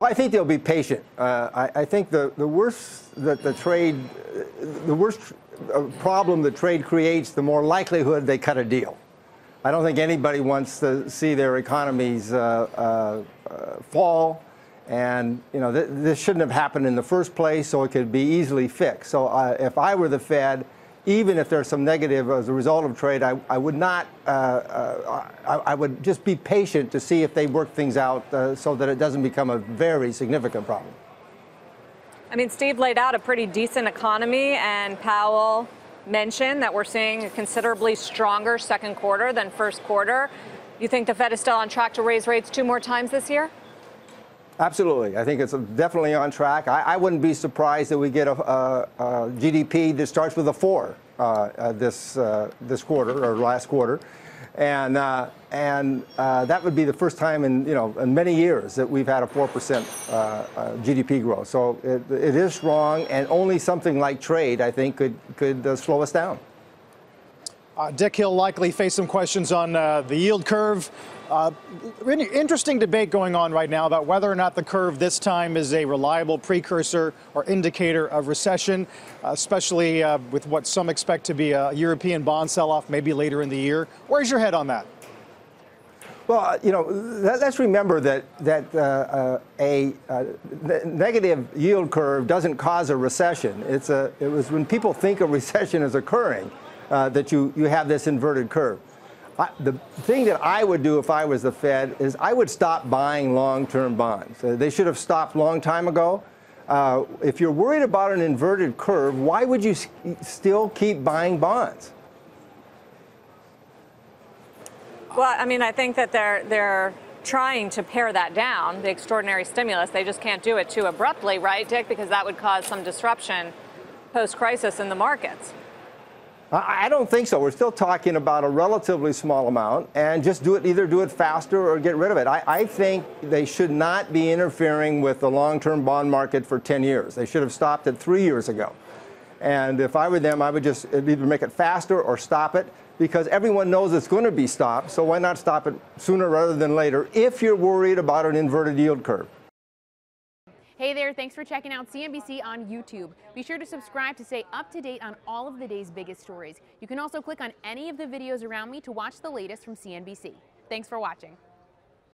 Well, I think they'll be patient. I think the worse that the worst problem that trade creates, the more likelihood they cut a deal. I don't think anybody wants to see their economies fall, and this shouldn't have happened in the first place, so it could be easily fixed. So if I were the Fed, even if there's some negative as a result of trade, I would not. I would just be patient to see if they work things out so that it doesn't become a very significant problem. I mean, Steve laid out a pretty decent economy, and Powell mentioned that we're seeing a considerably stronger second quarter than first quarter. You think the Fed is still on track to raise rates 2 more times this year? Absolutely. I think it's definitely on track. I wouldn't be surprised that we get a GDP that starts with a 4 this quarter or last quarter, and that would be the first time in many years that we've had a 4% GDP growth. So it is strong, and only something like trade, I think, could slow us down. Dick, he'll likely face some questions on the yield curve. Really interesting debate going on right now about whether or not the curve this time is a reliable precursor or indicator of recession, especially with what some expect to be a European bond sell-off maybe later in the year. Where's your head on that? Well, let's remember that a negative yield curve doesn't cause a recession. It was when people think a recession is occurring that you have this inverted curve. The thing that I would do if I was the Fed is I would stop buying long-term bonds. They should have stopped a long time ago. If you're worried about an inverted curve, why would you still keep buying bonds? Well, I mean, I think that they're trying to pare that down, the extraordinary stimulus. They just can't do it too abruptly, right, Dick? Because that would cause some disruption post-crisis in the markets. I don't think so. We're still talking about a relatively small amount, and just either do it faster or get rid of it. I think they should not be interfering with the long-term bond market for 10 years. They should have stopped it 3 years ago. And if I were them, I would just either make it faster or stop it, because everyone knows it's going to be stopped. So why not stop it sooner rather than later if you're worried about an inverted yield curve? Hey there, thanks for checking out CNBC on YouTube. Be sure to subscribe to stay up to date on all of the day's biggest stories. You can also click on any of the videos around me to watch the latest from CNBC. Thanks for watching.